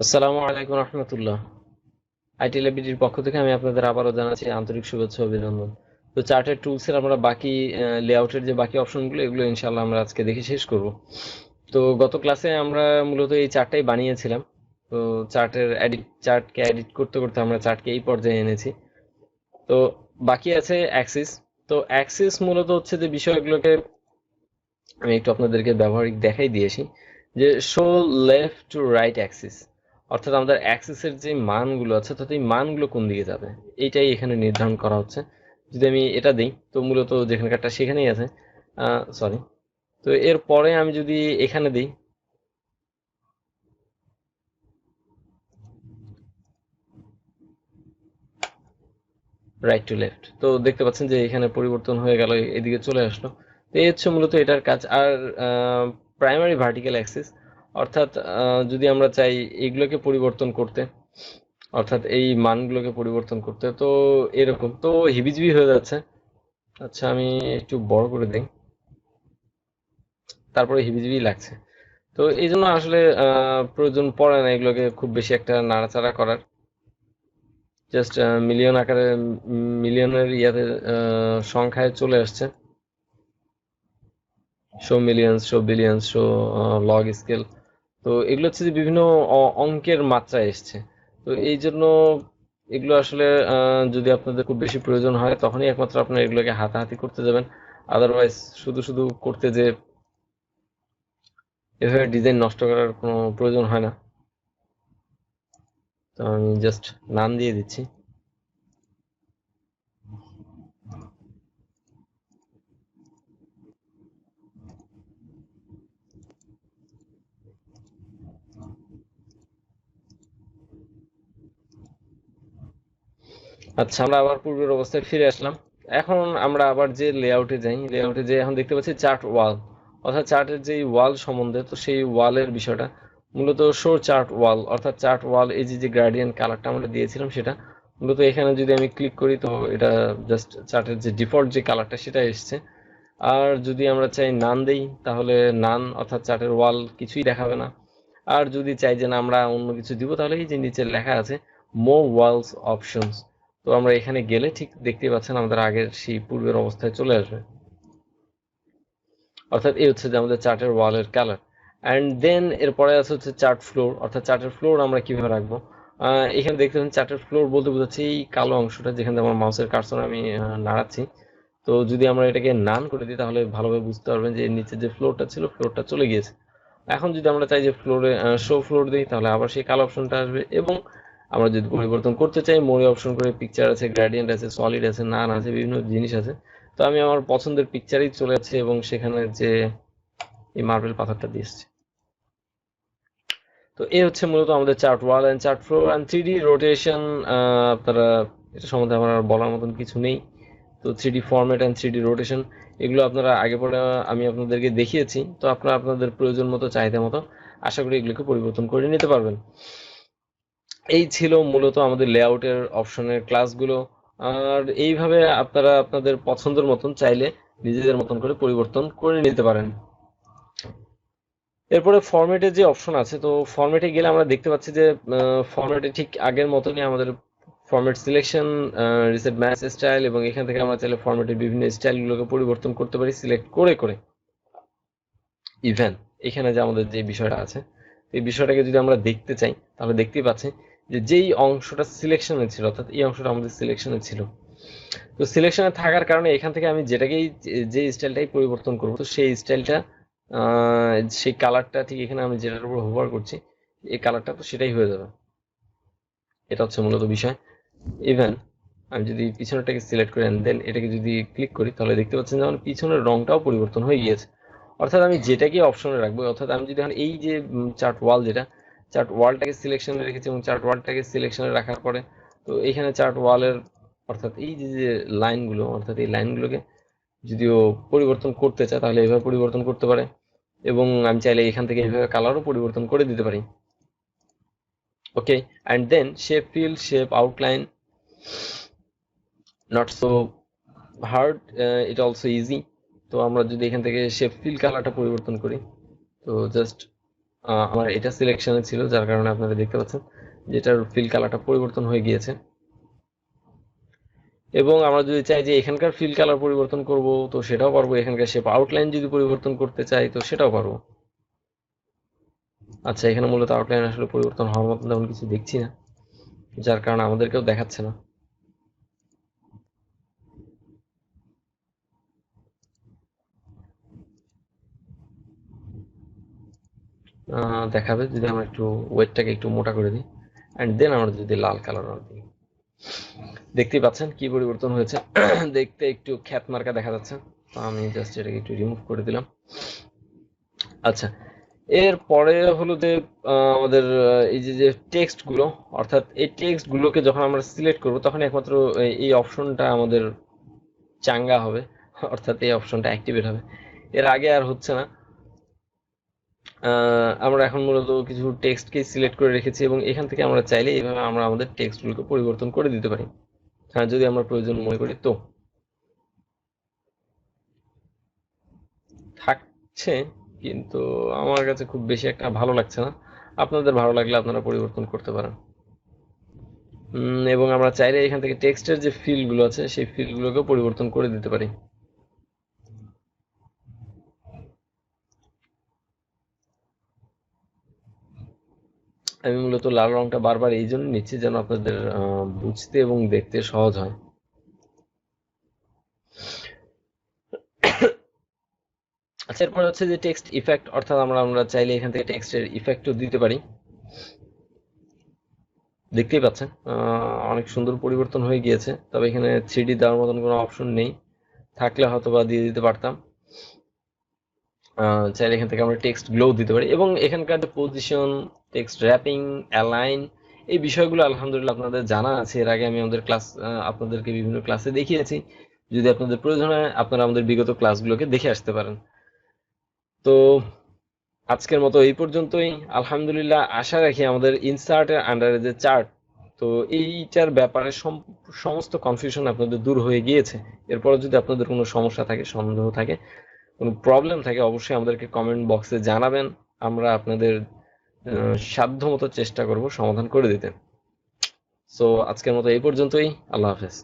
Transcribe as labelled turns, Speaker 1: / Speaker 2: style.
Speaker 1: আসসালামু আলাইকুম রহমতুল্লাহ। ITLabBDর পক্ষ থেকে আমি আপনাদের আবারও জানাচ্ছি আন্তরিক শুভেচ্ছা ও অভিনন্দন। তো চার্টের টুলসের আমরা বাকি লেআউটের যে বাকি অপশনগুলো এগুলো ইনশাআল্লাহ আমরা আজকে দেখে শেষ করব। তো গত ক্লাসে আমরা মূলত এই চার্টটাই বানিয়েছিলাম। তো চার্টকে এডিট করতে করতে আমরা চার্টকে এই পর্যায়ে এনেছি। তো বাকি আছে অ্যাক্সিস। তো অ্যাক্সিস মূলত হচ্ছে যে বিষয়গুলোকে আমি একটু আপনাদেরকে ব্যবহারিক দেখাই দিয়েছি যে show left to right Axis, অর্থাৎ আমাদের অ্যাক্সিসের যে মানগুলো আছে অর্থাৎ এই মানগুলো কোন দিকে যাবে এইটাই এখানে নির্ধারণ করা হচ্ছে। যদি আমি এটা দিই তো মূলত যেখানকারটা সেখানেই আছে, সরি। তো এরপরে আমি যদি এখানে দিই রাইট টু লেফট, তো দেখতে পাচ্ছেন যে এখানে পরিবর্তন হয়ে গেল, এদিকে চলে আসলো। তো এই হচ্ছে মূলত এটার কাজ। আর প্রাইমারি ভার্টিক্যাল অ্যাক্সিস, অর্থাৎ যদি আমরা চাই এগুলোকে পরিবর্তন করতে, অর্থাৎ এই মানগুলোকে পরিবর্তন করতে, তো এরকম তো হিবিজিবি হয়ে যাচ্ছে। আচ্ছা আমি একটু বড় করে দিই, তারপরে হিবিজিবি লাগছে। তো এই জন্য আসলে প্রয়োজন পড়ে না এগুলোকে খুব বেশি একটা নাড়াচাড়া করার। জাস্ট মিলিয়ন আকারে, মিলিয়নের ইয়াতে সংখ্যায় চলে আসছে, show millions, show billions, show log scale. তো এগুলো হচ্ছে যে বিভিন্ন অঙ্কের মাত্রায় এসছে। তো এই জন্য এগুলো আসলে যদি আপনাদের খুব বেশি প্রয়োজন হয় তখনই একমাত্র আপনার এগুলোকে হাতাহাতি করতে যাবেন। আদারওয়াইজ শুধু শুধু করতে যে এভাবে ডিজাইন নষ্ট করার কোনো প্রয়োজন হয় না। তো আমি জাস্ট নাম দিয়ে দিচ্ছি। আচ্ছা আমরা আবার পূর্বের অবস্থায় ফিরে আসলাম। এখন আমরা আবার যে লেআউটে যাই, লেআউটে যে এখন দেখতে পাচ্ছি চার্ট ওয়াল, অর্থাৎ চার্টের যে ওয়াল সম্বন্ধে, তো সেই ওয়ালের বিষয়টা মূলত শো চার্ট ওয়াল, অর্থাৎ চার্ট ওয়াল এই যে গ্রেডিয়েন্ট কালারটা আমরা দিয়েছিলাম সেটা মূলত এখানে যদি আমি ক্লিক করি তো এটা জাস্ট চার্টের যে ডিফল্ট যে কালারটা সেটা এসছে। আর যদি আমরা চাই নান দেই তাহলে নান, অর্থাৎ চার্টের ওয়াল কিছুই দেখাবে না। আর যদি চাই যে না আমরা অন্য কিছু দিব তাহলে এই যে নিচে লেখা আছে মোর ওয়ালস অপশনস, তো আমরা এখানে গেলে ঠিক দেখতে পাচ্ছেন আমাদের আগের সেই পূর্বের অবস্থায় চলে আসবে। অর্থাৎ এই হচ্ছে যে আমাদের চার্টের ওয়ালের কালার। অ্যান্ড দেন এরপরে আছে হচ্ছে চার্ট ফ্লোর, অর্থাৎ চার্টের ফ্লোর আমরা কিভাবে রাখবো। এখানে দেখতে পাচ্ছেন চার্টের ফ্লোর বলতে বোঝাচ্ছে এই কালো অংশটা যেখানে আমার মাউসের কার্সর আমি নাড়াচ্ছি। তো যদি আমরা এটাকে নান করে দিই তাহলে ভালোভাবে বুঝতে পারবেন যে এর নিচে যে ফ্লোরটা ছিল ফ্লোরটা চলে গিয়েছে। এখন যদি আমরা চাই যে ফ্লোরে শো ফ্লোর দিই তাহলে আবার সেই কালো অপশনটা আসবে। এবং আমরা যদি পরিবর্তন করতে চাই মোরে অপশন করে পিকচার আছে, গ্রেডিয়েন্ট আছে, সলিড আছে, নান আছে, বিভিন্ন জিনিস আছে। তো আমি আমার পছন্দের পিকচারেই চলে যাচ্ছি এবং সেখানে যে এই মার্বেল পাথরটা দিয়ে এসেছি। তো এই হচ্ছে মূলত আমাদের chart wall and chart floor and 3D rotation. আপনারা এটা সম্বন্ধে আমার আর বলার মতন কিছু নেই। তো 3D format and 3D rotation এগুলো আপনারা আগে পরে আমি আপনাদেরকে দেখিয়েছি। তো আপনারা আপনাদের প্রয়োজন মতো, চাহিদা মতো আশা করি এগুলোকে পরিবর্তন করে নিতে পারবেন। এই ছিল মূলত আমাদের লেআউটের অপশনের ক্লাসগুলো। আর এইভাবে আপনারা আপনাদের পছন্দের মতন চাইলে নিজেদের মতন করে পরিবর্তন করে নিতে পারেন। এরপরে ফরম্যাটের যে অপশন আছে, তো ফরম্যাটে গেলে আমরা দেখতে পাচ্ছি যে ফরম্যাটে ঠিক আগের মতনই আমাদের format selection, reset match style, এবং এখান থেকে আমরা চাইলে ফরম্যাটের বিভিন্ন স্টাইলগুলোকে পরিবর্তন করতে পারি সিলেক্ট করে করে। ইভেন এখানে যে আমাদের যে বিষয়টা আছে, এই বিষয়টাকে যদি আমরা দেখতে চাই তাহলে দেখতেই পাচ্ছি যে যেই অংশটা সিলেকশনে ছিল, অর্থাৎ এই অংশটা আমাদের সিলেকশনে ছিল, তো সিলেকশনে থাকার কারণে এখান থেকে আমি যেটাকেই যে স্টাইলটাই পরিবর্তন করবো তো সেই স্টাইলটা, সেই কালারটা ঠিক এখানে আমি যেটার উপর হোভার করছি এই কালারটা তো সেটাই হয়ে যাবে। এটা হচ্ছে মূলত বিষয়। ইভেন আমি যদি পিছনেরটাকে সিলেক্ট করি দেন এটাকে যদি ক্লিক করি তাহলে দেখতে পাচ্ছেন যে আমার পিছনের রংটাও পরিবর্তন হয়ে গিয়েছে। অর্থাৎ আমি যেটাকে অপশনে রাখবো, অর্থাৎ আমি যদি এখন এই যে চার্ট ওয়াল, যেটা চার্ট ওয়ালটাকে সিলেকশনে রেখেছি এবং চার্ট ওয়ালটাকে সিলেকশনে রাখার পরে তো এইখানে চার্ট ওয়ালের, অর্থাৎ এই যে যে লাইনগুলো, অর্থাৎ এই লাইনগুলোকে যদিও পরিবর্তন করতে চায় তাহলে এইভাবে পরিবর্তন করতে পারে। এবং আমি চাইলে এখান থেকে এইভাবে কালারও পরিবর্তন করে দিতে পারি। Okay, and then shape fill, shape outline, not so hard, it also easy. তো আমরা যদি এখান থেকে শেপ ফিল কালারটা পরিবর্তন করি তো জাস্ট আমার এটা সিলেকশনে ছিল, যার কারণে আপনারা দেখতে পাচ্ছেন যে এটার ফিল কালারটা পরিবর্তন হয়ে গিয়েছে। এবং আমরা যদি চাই যে এখানকার ফিল কালার পরিবর্তন করব, তো সেটাও পারবো। এখানকার শেপ আউটলাইন যদি পরিবর্তন করতে চাই, তো সেটাও পারবো। আচ্ছা, এখানে মূলত আউটলাইন আসলে পরিবর্তন হওয়ার মতন তেমন কিছু দেখছি না, যার কারণে আমাদেরকেও দেখাচ্ছে না। দেখাবে যদি আমরা একটু ওয়েটটাকে একটু মোটা করে দিই, অ্যান্ড দেন আমরা যদি লাল কালার দিই। দেখতেই পাচ্ছেন কি পরিবর্তন হয়েছে। দেখতে একটু খ্যাত মার্কা দেখা যাচ্ছে। তো আমি জাস্ট এটাকে একটু রিমুভ করে দিলাম। আচ্ছা, এর পরে হলো যে আমাদের এই যে যে টেক্সট গুলো, অর্থাৎ এই টেক্সট গুলোকে যখন আমরা সিলেক্ট করব, তখন একমাত্র এই অপশনটা আমাদের চাঙ্গা হবে, অর্থাৎ এই অপশনটা অ্যাক্টিভেট হবে। এর আগে আর হচ্ছে না। আমরা এখন মূলত কিছু টেক্সটকে সিলেক্ট করে রেখেছি, এবং এখান থেকে আমরা চাইলে এইভাবে আমরা আমাদের টেক্সটগুলোকে পরিবর্তন করে দিতে পারি, হ্যাঁ, যদি আমরা প্রয়োজন মনে করি। তো থাকছে, কিন্তু আমার কাছে খুব বেশি একটা ভালো লাগছে না। আপনাদের ভালো লাগলে আপনারা পরিবর্তন করতে পারেন। এবং আমরা চাইলে এখান থেকে টেক্সটের যে ফিল্ডগুলো আছে সেই ফিল্ডগুলোকেও পরিবর্তন করে দিতে পারি। আমি মূলত লাল রংটা বারবার এই জন্য নিচ্ছি যেন আপনাদের বুঝতে এবং দেখতে সহজ হয়। আচ্ছা, এরপর হচ্ছে যে টেক্সট ইফেক্ট, অর্থাৎ আমরা চাইলে এখান থেকে টেক্সটের ইফেক্টও দিতে পারি। দেখতেই পাচ্ছেন অনেক সুন্দর পরিবর্তন হয়ে গিয়েছে, তবে এখানে 3D দেওয়ার মতন কোনো অপশন নেই, থাকলে হয়তো বা দিয়ে দিতে পারতাম। চাইলে এখান থেকে আমরা টেক্সট গুলোও দিতে পারি, এবং এখানকার যে পজিশন, টেক্সট র্যাপিং, অ্যালাইন, এই বিষয়গুলো আলহামদুলিল্লাহ আপনাদের জানা আছে। এর আগে আমি আমাদের ক্লাস আপনাদেরকে বিভিন্ন ক্লাসে দেখিয়েছি। যদি আপনাদের প্রয়োজন হয়, আপনারা আমাদের বিগত ক্লাসগুলোকে দেখে আসতে পারেন। তো আজকের মতো এই পর্যন্তই। আলহামদুলিল্লাহ, আশা রাখি আমাদের ইনসার্টের আন্ডারে যে চার্ট, তো এইটার ব্যাপারে সমস্ত কনফিউশন আপনাদের দূর হয়ে গিয়েছে। এরপরে যদি আপনাদের কোনো সমস্যা থাকে, সন্দেহ থাকে, কোনো প্রবলেম থাকে, অবশ্যই আমাদেরকে কমেন্ট বক্সে জানাবেন। আমরা আপনাদের সাধ্যমতো চেষ্টা করব সমাধান করে দিতে। সো আজকের মতো এই পর্যন্তই। আল্লাহ হাফেজ।